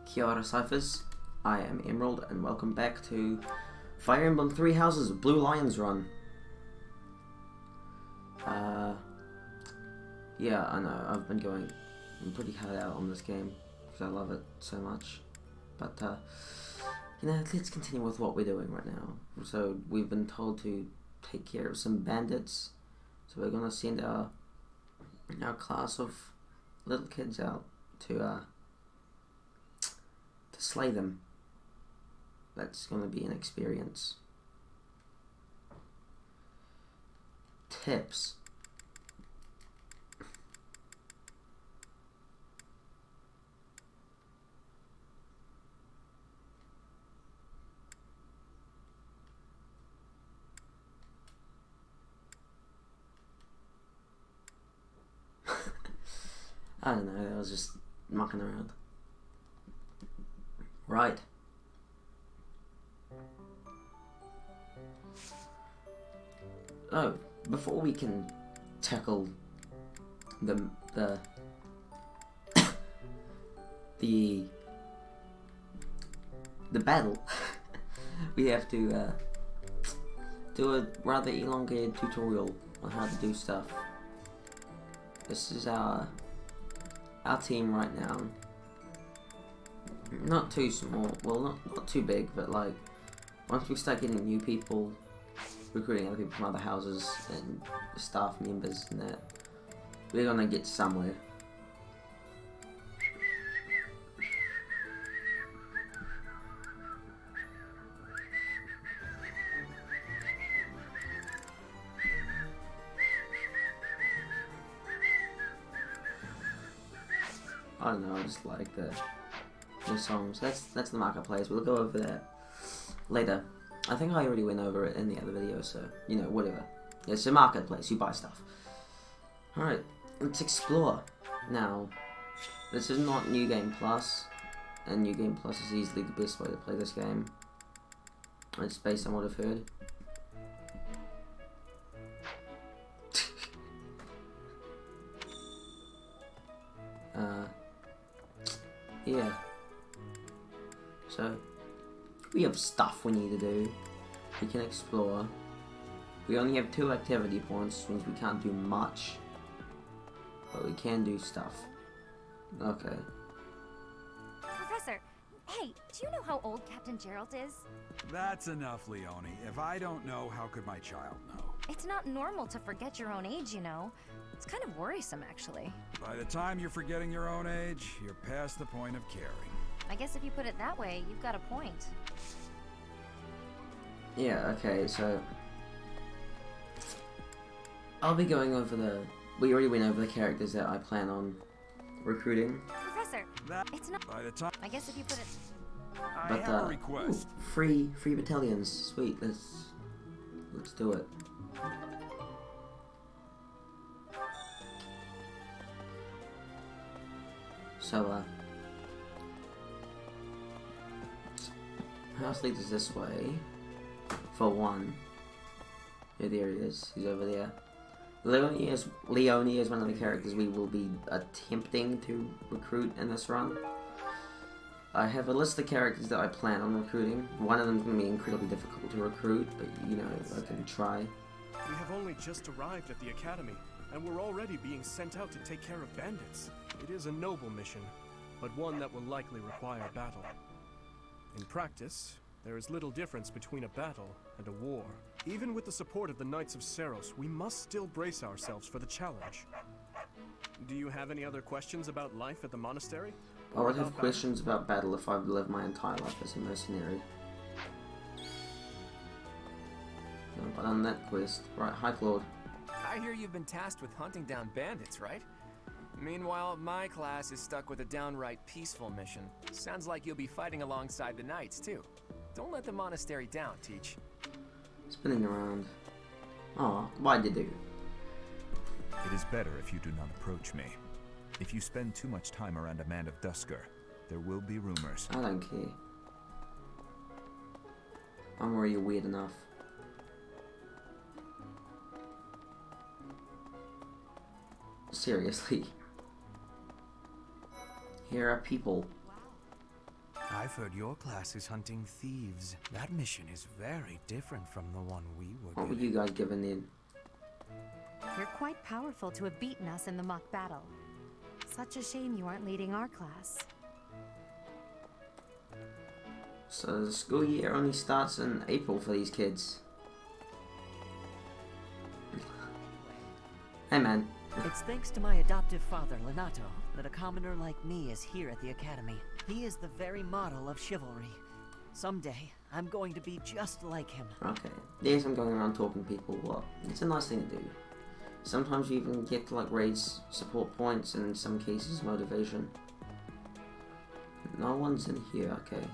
Kia ora, Cyphers. I am Emerald, and welcome back to Fire Emblem Three Houses Blue Lions Run. Yeah, I know, I'm pretty hard out on this game, because I love it so much. But, let's continue with what we're doing right now. So, we've been told to take care of some bandits, so we're gonna send our class of little kids out to slay them. That's gonna be an experience. Tips. I don't know, I was just mucking around. Right. Oh, before we can tackle the battle, we have to do a rather elongated tutorial on how to do stuff. This is our team right now. Not too small, well not too big, but like once we start getting new people, recruiting other people from other houses and staff members and that, we're gonna get somewhere. I don't know, I just like the songs. That's the marketplace. We'll go over that later. I think I already went over it in the other video, so you know, whatever. It's a marketplace. You buy stuff. All right, let's explore. Now, this is not New Game Plus, and New Game Plus is easily the best way to play this game. It's based on what I've heard. Yeah. So, we have stuff we need to do. We can explore. We only have 2 activity points, which means we can't do much. But we can do stuff. Okay. Professor, hey, do you know how old Captain Gerald is? That's enough, Leone. If I don't know, how could my child know? It's not normal to forget your own age, you know. It's kind of worrisome, actually. By the time you're forgetting your own age, you're past the point of caring. I guess if you put it that way, you've got a point. Yeah, okay, so I'll be going over we already went over the characters that I plan on recruiting. Professor, it's not... By the time... I guess if you put it... I have a request. Ooh, free battalions. Sweet, let's do it. So, house leads us this way, for one. Yeah, there he is. He's over there. Leone is one of the characters we will be attempting to recruit in this run. I have a list of characters that I plan on recruiting. One of them is going to be incredibly difficult to recruit, but you know, I can try. We have only just arrived at the academy, and we're already being sent out to take care of bandits. It is a noble mission, but one that will likely require battle. In practice, there is little difference between a battle and a war. Even with the support of the Knights of Seros, we must still brace ourselves for the challenge. Do you have any other questions about life at the monastery? I would have questions about battle if I've lived my entire life as a mercenary. No, but on that quest, right, hi Claude. I hear you've been tasked with hunting down bandits, right? Meanwhile, my class is stuck with a downright peaceful mission. Sounds like you'll be fighting alongside the knights, too. Don't let the monastery down, Teach. Spinning around. Oh, why did you? It is better if you do not approach me. If you spend too much time around a man of Dusker, there will be rumors. I don't care. I'm already weird enough. Seriously. Here are people. I've heard your class is hunting thieves. That mission is very different from the one we were What were given. you guys given then? You're quite powerful to have beaten us in the mock battle. Such a shame you aren't leading our class. So the school year only starts in April for these kids. Hey man. It's thanks to my adoptive father, Lenato, that a commoner like me is here at the Academy. He is the very model of chivalry. Someday, I'm going to be just like him. Okay. Yes, I'm going around talking to people. What? It's a nice thing to do. Sometimes you even get to like raise support points and in some cases motivation. No one's in here, okay.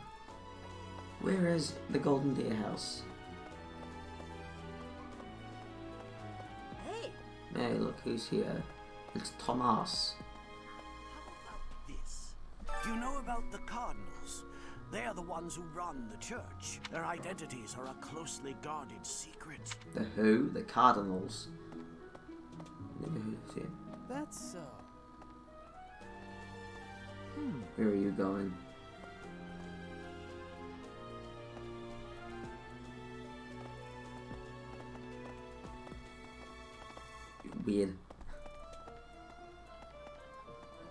Where is the Golden Deer House? Hey! Hey, look who's here. It's Thomas. How about this? Do you know about the Cardinals? They are the ones who run the church. Their identities are a closely guarded secret. The who? The Cardinals. Never heard of him. That's so. Where are you going? Weird.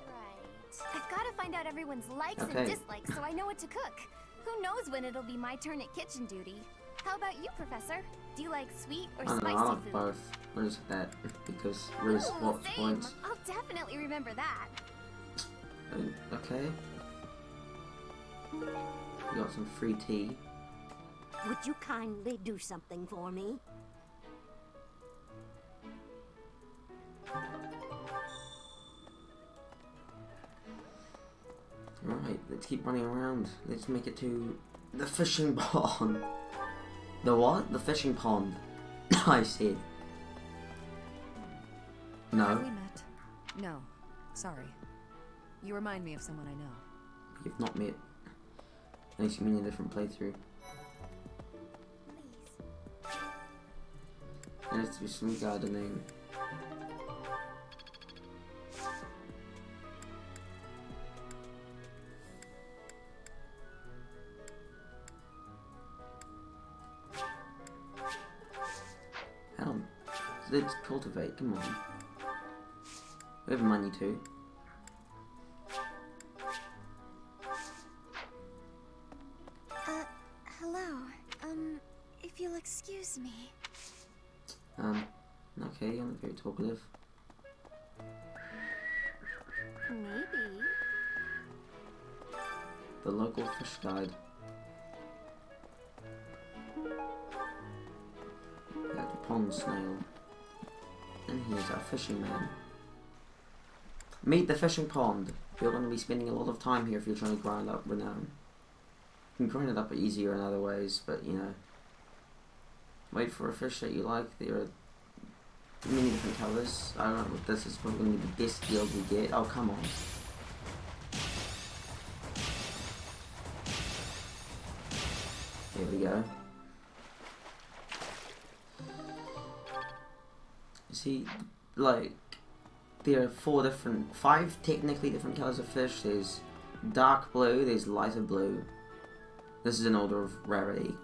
Right. I've got to find out everyone's likes Okay. and dislikes so I know what to cook. Who knows when it'll be my turn at kitchen duty? How about you, Professor? Do you like sweet or I don't know, spicy I like food? both. What is that? Because Riz Ooh, watch same. points. I'll definitely remember that. Okay. You got some free tea. Would you kindly do something for me? Right, let's keep running around. Let's make it to the fishing pond. The what? The fishing pond. I said. Have No, we met? No. Sorry. You remind me of someone I know. you've not met. Unless you mean a different playthrough. Please. Let's do some gardening. Hell, let's cultivate, come on. We have money too. Hello. If you'll excuse me. Okay, you're not very talkative. Maybe. The local fish guide. Yeah, the pond snail. And here's our fishing man. Meet the fishing pond. You're going to be spending a lot of time here if you're trying to grind up renown. You can grind it up easier in other ways, but you know. Wait for a fish that you like. There are many different colours. I don't know what this is probably going to be the best deal we get. Oh, come on. There we go. See, like, there are five technically different colours of fish. There's dark blue, there's lighter blue. This is in order of rarity.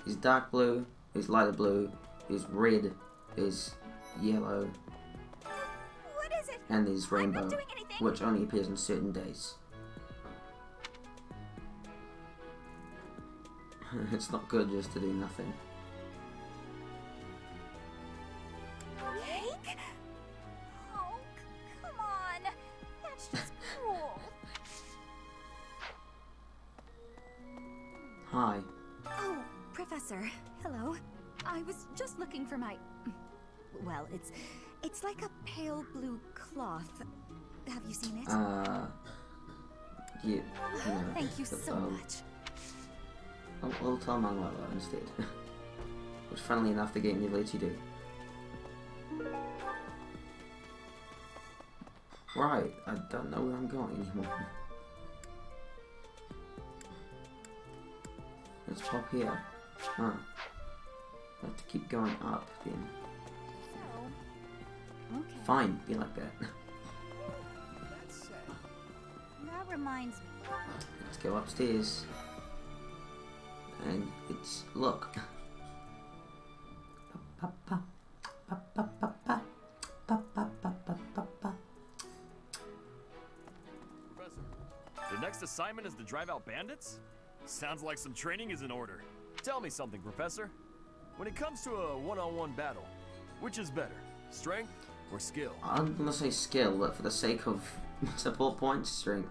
There's dark blue, there's lighter blue, there's red, there's yellow, What is it? and there's I'm rainbow, not doing anything. which only appears on certain days. It's not good just to do nothing. Cake? Oh, come on. That's just cruel. Hi. Oh, Professor. Hello. I was just looking for my... Well, it's like a pale blue cloth. Have you seen it? Yeah. You know, Thank you but, so much. I'll tell Manuela instead. Which, funnily enough, the game never lets you do. Right, I don't know where I'm going anymore. Let's pop here. Huh. I have to keep going up then. So, okay. Fine, be like that. That said, That reminds me. Let's go upstairs. And it's look. Professor, the next assignment is to drive out bandits? Sounds like some training is in order. Tell me something, Professor. When it comes to a one-on-one battle, which is better, strength or skill? I'm gonna say skill, but for the sake of support points, strength.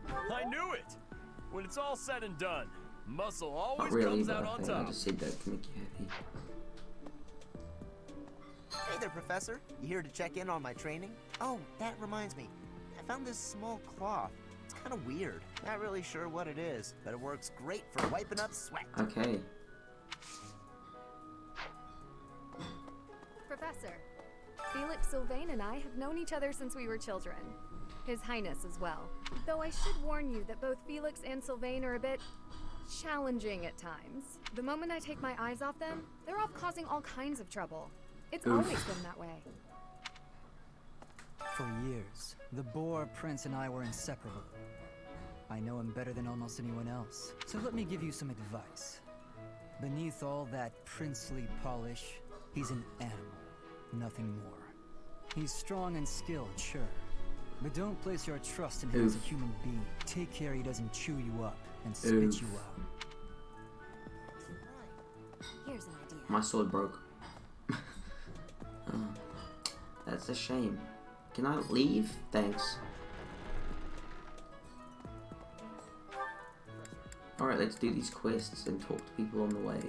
I knew it! When it's all said and done, muscle Not always really, comes but out I on think I top. just said that to make you happy. Hey there, Professor. You here to check in on my training? Oh, that reminds me. I found this small cloth. It's kind of weird. Not really sure what it is, but it works great for wiping up sweat. Okay. Professor, Felix Sylvain and I have known each other since we were children. His Highness as well. Though I should warn you that both Felix and Sylvain are a bit challenging at times. The moment I take my eyes off them, they're off causing all kinds of trouble. It's always been that way. For years, the Boar Prince and I were inseparable. I know him better than almost anyone else, so let me give you some advice. Beneath all that princely polish, he's an animal, nothing more. He's strong and skilled, sure, but don't place your trust in him as a human being. Take care he doesn't chew you up and spit you out. Here's an idea. My sword broke. That's a shame. Can I leave? Thanks. Alright, let's do these quests and talk to people on the way.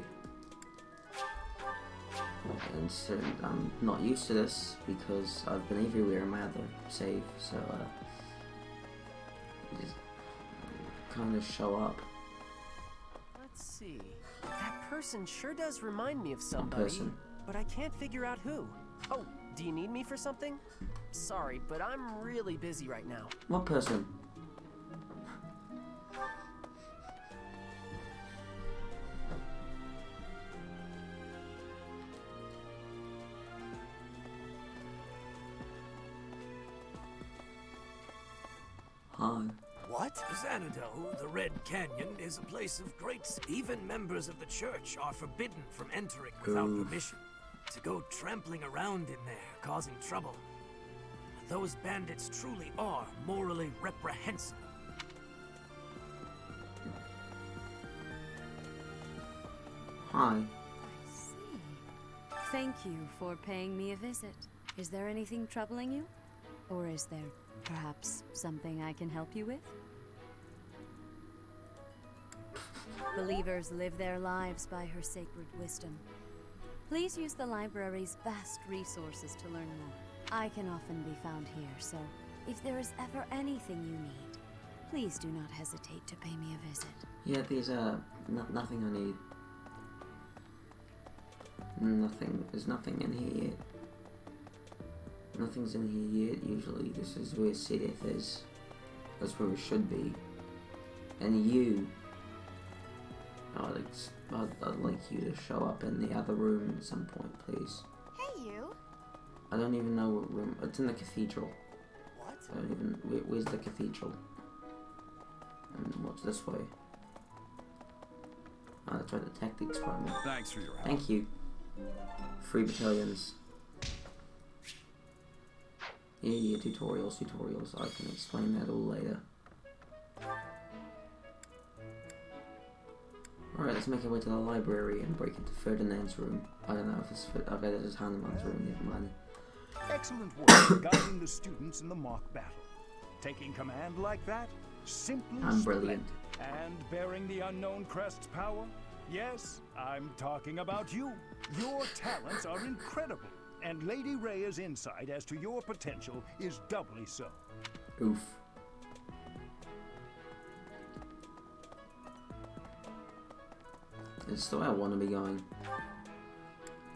And so I'm not used to this because I've been everywhere in my other save, so just kind of show up. Let's see. That person sure does remind me of somebody, but I can't figure out who. Oh, do you need me for something? Sorry, but I'm really busy right now. What person? Hi. What? Xanadu, the Red Canyon, is a place of great... Even members of the church are forbidden from entering without permission. To go trampling around in there, causing trouble. Those bandits truly are morally reprehensible. Hi. I see. Thank you for paying me a visit. Is there anything troubling you? Or is there perhaps something I can help you with? Believers live their lives by her sacred wisdom. Please use the library's vast resources to learn more. I can often be found here, so if there is ever anything you need, please do not hesitate to pay me a visit. Yeah, there's nothing I need. Nothing. There's nothing in here yet. Nothing's in here yet. Usually this is where Sedith is. That's where it should be. And you... I'd like you to show up in the other room at some point, please. Hey, you. I don't even know what room. It's in the cathedral. What? I don't even... Where's the cathedral? And what's this way? Oh, that's right, the tactics department. Thanks for your help. Thank you. 3 battalions. Yeah, tutorials. I can explain that all later. Alright, let's make our way to the library and break into Ferdinand's room. I don't know if it's... Okay, this is Hanuman's room, never mind. Excellent work guiding the students in the mock battle. Taking command like that? Simply I'm brilliant. splendid. And bearing the unknown crest's power? Yes, I'm talking about you. Your talents are incredible. And Lady Rhea's insight as to your potential is doubly so. Oof. It's the way I want to be going.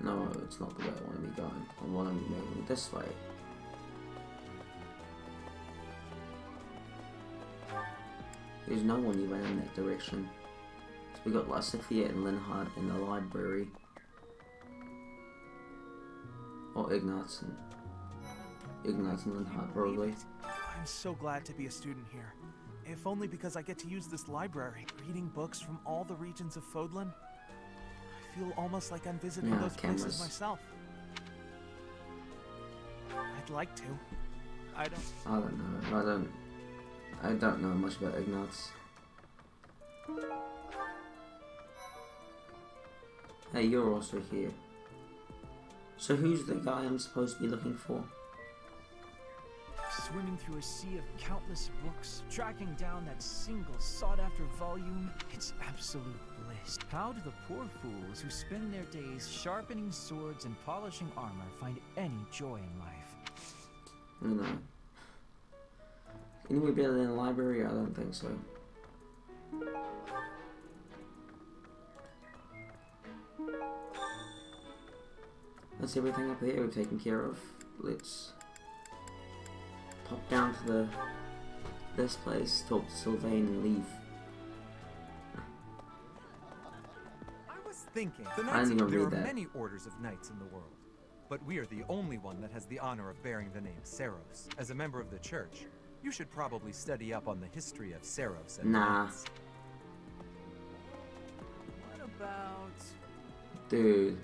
No, it's not the way I want to be going. I want to be moving this way. There's no one even in that direction. So we got Lysithea and Linhardt in the library. Or Ignatz and Linhardt probably. I'm so glad to be a student here. If only because I get to use this library. Reading books from all the regions of Fodlan. I feel almost like I'm visiting those places myself. I'd like to. I don't know much about Ignatz. Hey, you're also here. So who's the guy I'm supposed to be looking for? Swimming through a sea of countless books, tracking down that single sought-after volume, it's absolute bliss. How do the poor fools who spend their days sharpening swords and polishing armor find any joy in life? I don't know. Can we build in a library? I don't think so. That's everything up here we've taken care of. Let's pop down to this place, talk to Sylvain and leave. I was thinking, I didn't even there read are that. many orders of knights in the world, but we are the only one that has the honor of bearing the name Seros. As a member of the church, you should probably study up on the history of Seros and Nah. knights. What about... Dude.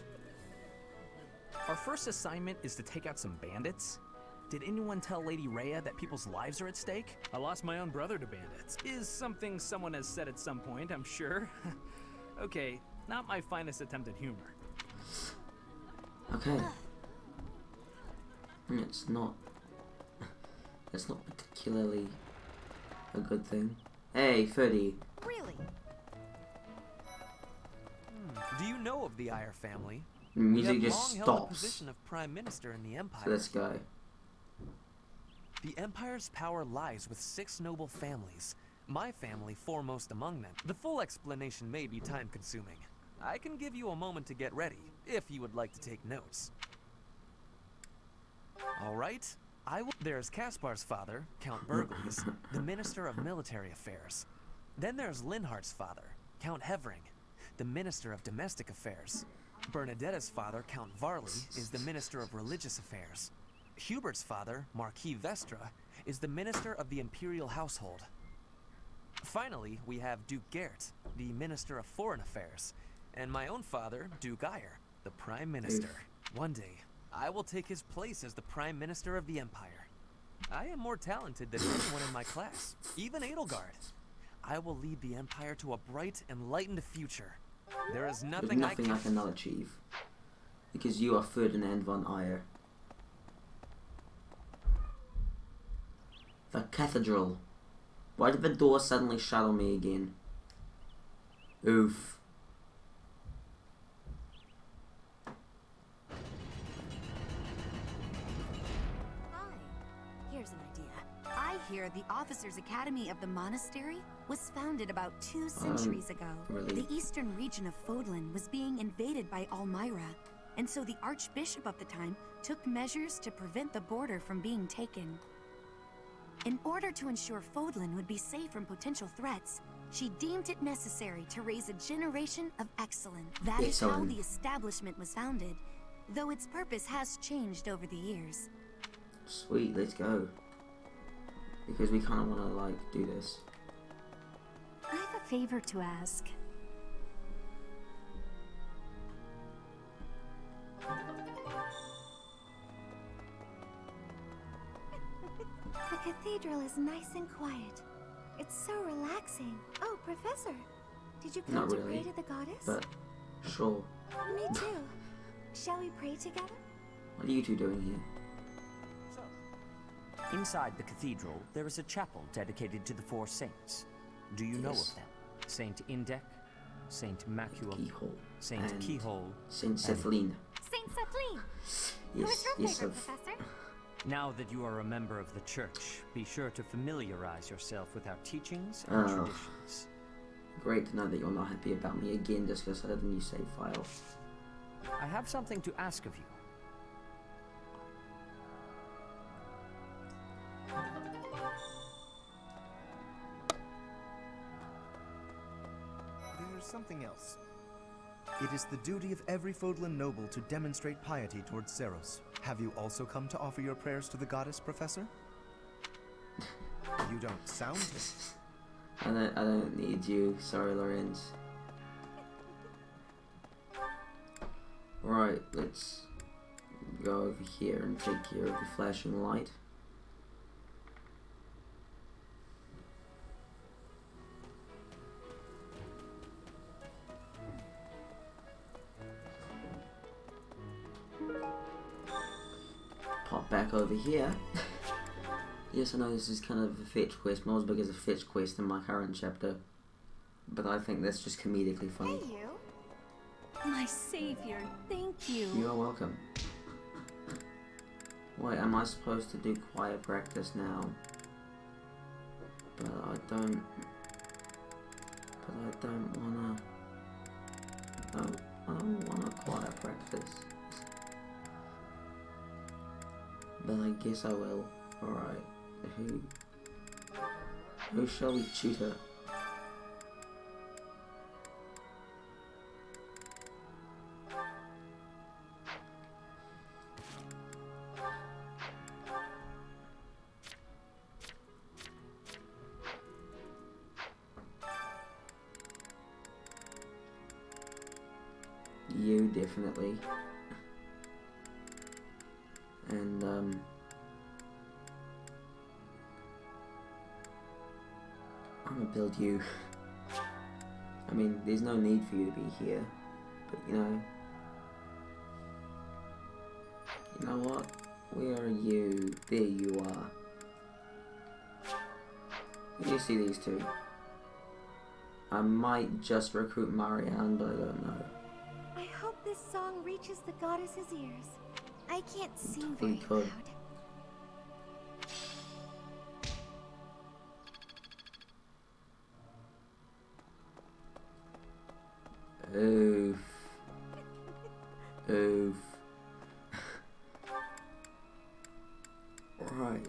Our first assignment is to take out some bandits. Did anyone tell Lady Rhea that people's lives are at stake? I lost my own brother to bandits. Is something someone has said at some point, I'm sure. Okay, not my finest attempt at humor. Okay. It's not particularly a good thing. Hey, Freddy. Really? Do you know of the Eyre family? Music we have just long held the stops. position of Prime Minister in the Empire. So this guy. The Empire's power lies with 6 noble families, my family foremost among them. The full explanation may be time-consuming. I can give you a moment to get ready, if you would like to take notes. All right. There's Caspar's father, Count Burgles, the Minister of Military Affairs. Then there's Linhardt's father, Count Hevering, the Minister of Domestic Affairs. Bernadetta's father, Count Varley, is the Minister of Religious Affairs. Hubert's father, Marquis Vestra, is the Minister of the Imperial Household. Finally, we have Duke Gert, the Minister of Foreign Affairs, and my own father, Duke Eyre, the Prime Minister. One day, I will take his place as the Prime Minister of the Empire. I am more talented than anyone in my class, even Edelgard. I will lead the Empire to a bright, enlightened future. There is nothing, There's nothing I cannot achieve. Because you are Ferdinand von Eyre. The cathedral. Why did the door suddenly shut on me again? Oof. Here's an idea. I hear the Officers' Academy of the Monastery was founded about 2 centuries ago. Really? The eastern region of Fodlan was being invaded by Almyra, and so the Archbishop of the time took measures to prevent the border from being taken. In order to ensure Fodlan would be safe from potential threats, she deemed it necessary to raise a generation of excellence. That is how the establishment was founded, though its purpose has changed over the years. Sweet, let's go. Because we kind of want to, like, do this. I have a favor to ask. The cathedral is nice and quiet. It's so relaxing. Oh, Professor, did you come Not to really, pray to the goddess? but sure. Me too. Shall we pray together? What are you two doing here? Inside the cathedral, there is a chapel dedicated to the 4 saints. Do you know of them? Saint Indec, Saint Macula, Saint and Keyhole, Saint Sethlin. Saint Sethlin! Who Yes, is your yes, favorite, of- Professor? Now that you are a member of the church, be sure to familiarize yourself with our teachings and Oh. traditions. Great to know that you're not happy about me again just because I had a new save file. I have something to ask of you. There's something else. It is the duty of every Fodlan noble to demonstrate piety towards Seros. Have you also come to offer your prayers to the goddess, Professor? You don't sound it. I don't need you. Sorry, Lorenz. Right, let's go over here and take care of the flashing light. Pop back over here. Yes, I know this is kind of a fetch quest, not as big as a fetch quest in my current chapter, but I think that's just comedically funny. Hey, you. My savior, thank you. You are welcome. Wait, am I supposed to do choir practice now? But I don't wanna. I don't wanna choir practice. But I guess I will. Alright. Who shall we tutor? You, definitely. And, I'm gonna build you. I mean, there's no need for you to be here, but you know what? Where are you? There you are. Can you see these two? I might just recruit Marianne, but I don't know. I hope this song reaches the goddess's ears. I can't sing We very could. loud. Oof. Oof. Right.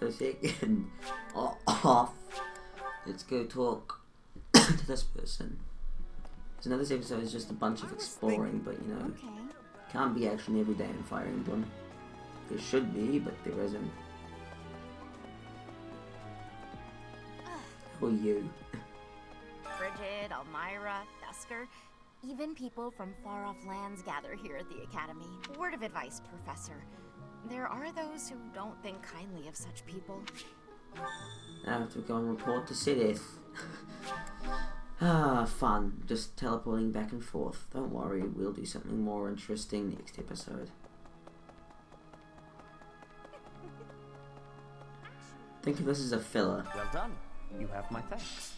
So second off. Let's go talk to this person. So now this episode is just a bunch of exploring, but you know, can't be action every day in Fire Emblem. There should be, but there isn't. Who are you? Bridget, Elmira, Thusker, even people from far-off lands gather here at the Academy. Word of advice, Professor. There are those who don't think kindly of such people. I have to go and report to Sidith. Ah, fun. Just teleporting back and forth. Don't worry, we'll do something more interesting next episode. Think of this as a filler. Well done. You have my thanks.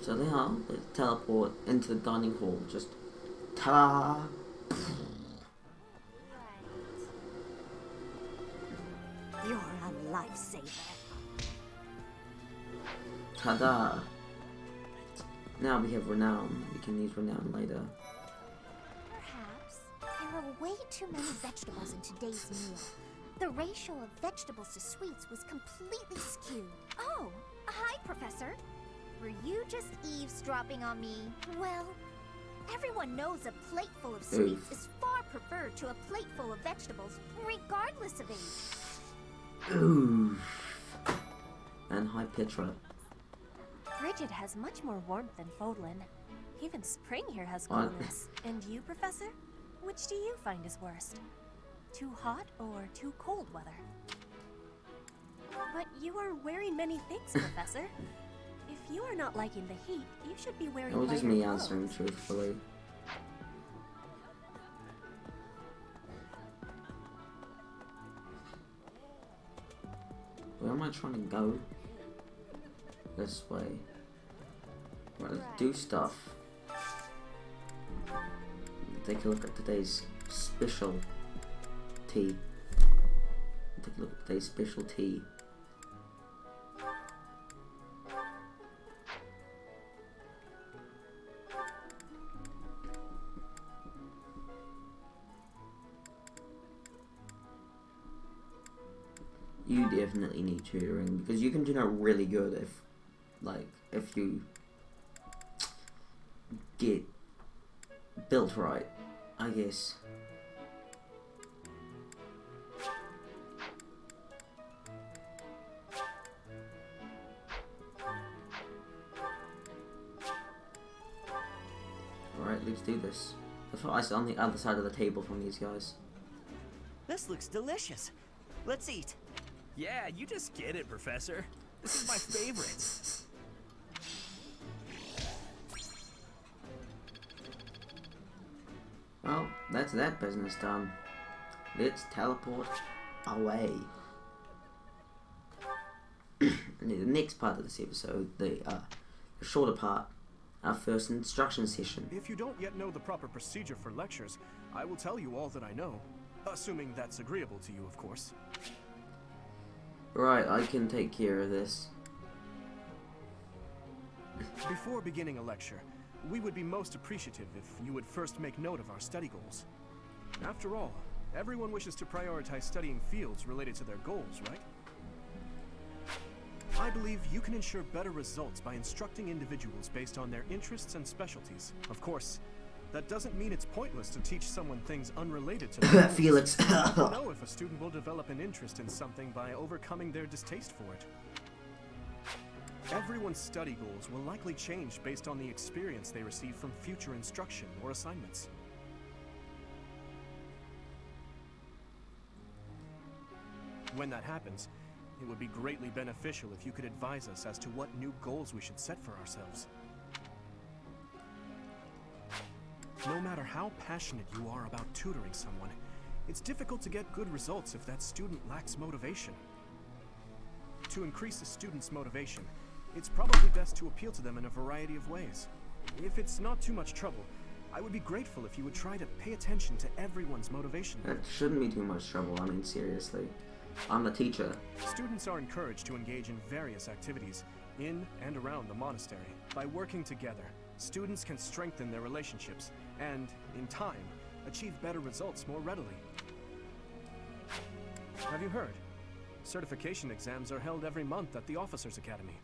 So now, let's teleport into the dining hall. Just ta-da! You're a lifesaver. Ta-da! Now we have renown. We can use renown later. Perhaps there are way too many vegetables in today's meal. The ratio of vegetables to sweets was completely skewed. Oh, hi, Professor. Were you just eavesdropping on me? Well, everyone knows a plate full of sweets is far preferred to a plate full of vegetables, regardless of age. Oof. And hi, Petra. Bridget has much more warmth than Fodlan. Even spring here has What? coolness. And you, Professor? Which do you find is worst? Too hot or too cold weather? But you are wearing many things, Professor. If you are not liking the heat, you should be wearing It was just lighter me clothes. answering truthfully. Where am I trying to go? This way. Right, let's do stuff. Take a look at today's special tea. Take a look at today's special tea. You definitely need tutoring because you can do really good if you get built right. I guess. Alright, let's do this. I thought I was on the other side of the table from these guys. This looks delicious. Let's eat. Yeah, you just get it, Professor. This is my favorite. Well, that's that business done. Let's teleport away. And the next part of this episode, the shorter part, our first instruction session. If you don't yet know the proper procedure for lectures, I will tell you all that I know. Assuming that's agreeable to you, of course. Right, I can take care of this. Before beginning a lecture, we would be most appreciative if you would first make note of our study goals. After all, everyone wishes to prioritize studying fields related to their goals, right? I believe you can ensure better results by instructing individuals based on their interests and specialties. Of course, that doesn't mean it's pointless to teach someone things unrelated to their goals. Felix. You know if a student will develop an interest in something by overcoming their distaste for it. Everyone's study goals will likely change based on the experience they receive from future instruction or assignments. When that happens, it would be greatly beneficial if you could advise us as to what new goals we should set for ourselves. No matter how passionate you are about tutoring someone, it's difficult to get good results if that student lacks motivation. To increase a student's motivation, it's probably best to appeal to them in a variety of ways. If it's not too much trouble, I would be grateful if you would try to pay attention to everyone's motivation. It shouldn't be too much trouble, I mean seriously. I'm the teacher. Students are encouraged to engage in various activities in and around the monastery. By working together, students can strengthen their relationships and, in time, achieve better results more readily. Have you heard? Certification exams are held every month at the Officers' Academy.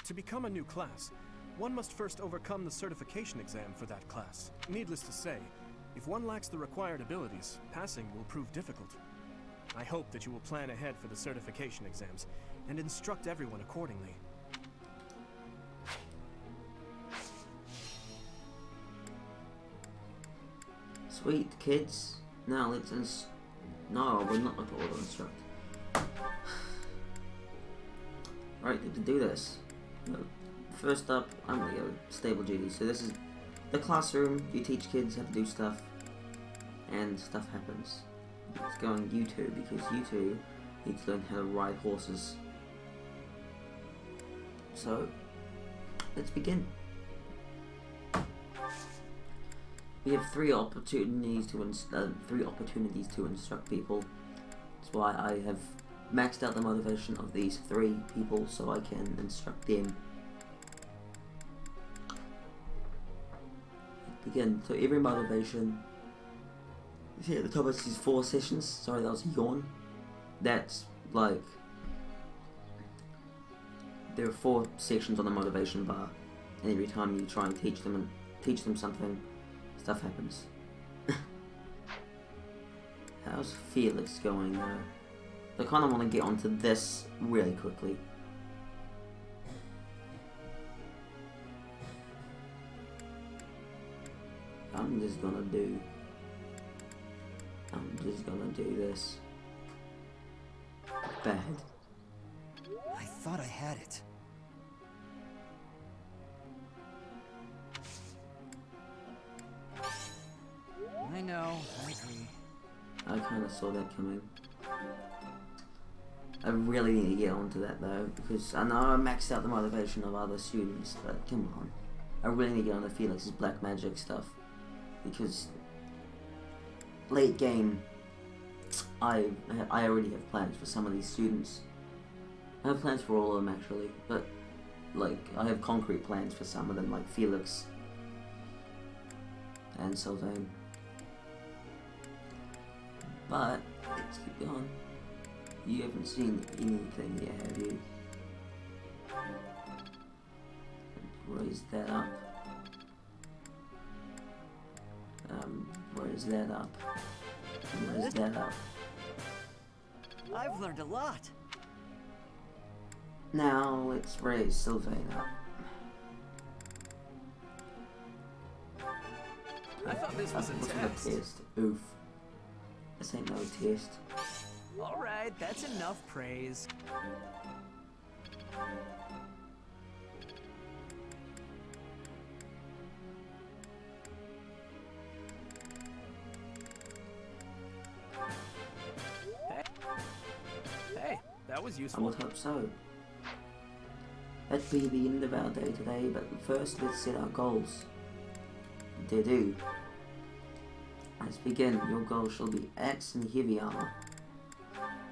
To become a new class, one must first overcome the certification exam for that class. Needless to say, if one lacks the required abilities, passing will prove difficult. I hope that you will plan ahead for the certification exams and instruct everyone accordingly. Sweet, kids. Now let's No, we're not going to auto instruct. Right, to do this. First up, I'm going to go stable duties. So this is the classroom. You teach kids how to do stuff, and stuff happens. It's going you two, because you two need to learn how to ride horses. So, let's begin. We have three opportunities to instruct people. That's why I have maxed out the motivation of these 3 people so I can instruct them. Begin. So every motivation. You see at the top it says 4 sessions. Sorry, that was a yawn. That's like there are 4 sections on the motivation bar, and every time you try and teach them something, stuff happens. How's Felix going though? I kind of want to get onto this really quickly. I'm just gonna do this. Bad. I thought I had it. I know, I agree. I kind of saw that coming. I really need to get onto that though, because I know I maxed out the motivation of other students, but come on. I really need to get on to Felix's black magic stuff, because late game, I already have plans for some of these students. I have plans for all of them actually, but like I have concrete plans for some of them, like Felix and Sylvain. But let's keep going. You haven't seen anything yet, have you? Raise that up. Raise Close that up. Close that up. I've learned a lot. Now let's raise Sylvain up. I thought this was a test. Oof. This ain't no test. Alright, that's enough praise. Hey, that was I useful. would hope so. Let be the end of our day today, but first let's set our goals. Do. Let's begin. Your goals shall be axe and heavy armor.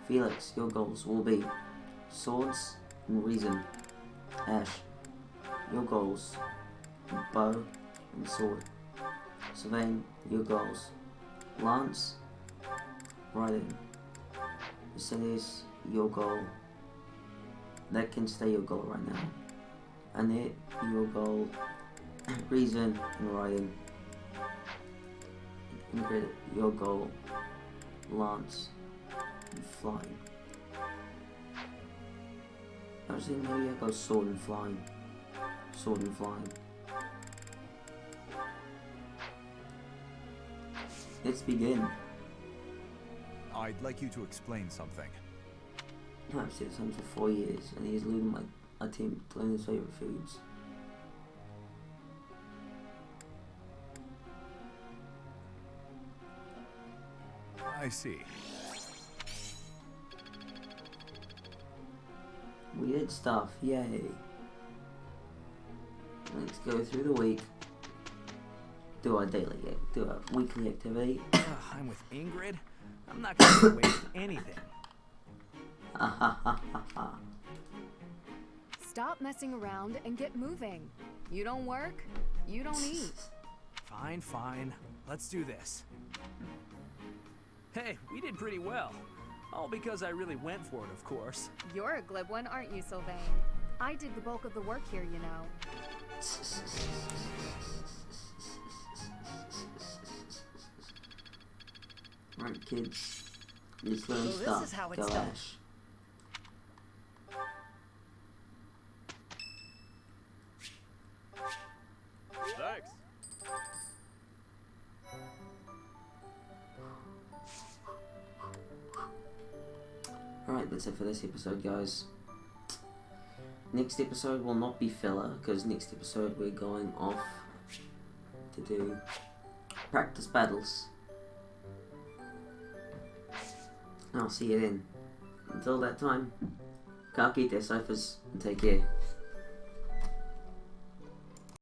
Felix, your goals will be swords and reason. Ash, your goals bow and sword. Sylvain, your goals lance, riding. Mercedes, your goal. That can stay your goal right now. Annette, your goal reason and riding. Ingrid, your goal lance and flying. Actually, maybe I go sword and flying. Sword and flying. Let's begin. I'd like you to explain something. I've said something for 4 years, and he's leading my team to learn his favourite foods. I see. Weird stuff, yay. Let's go through the week. Do our weekly activity. I'm with Ingrid. I'm not gonna waste anything. Stop messing around and get moving. You don't work, you don't eat. Fine. Let's do this. Hey, we did pretty well. All because I really went for it, of course. You're a glib one, aren't you, Sylvain? I did the bulk of the work here, you know. Right, kids. Let's learn So stuff. this is how it's Go done. Ash. Thanks. Alright, that's it for this episode, guys. Next episode will not be filler, because next episode we're going off to do practice battles. And I'll see you then. Until that time, ka kite ciphers, and take care.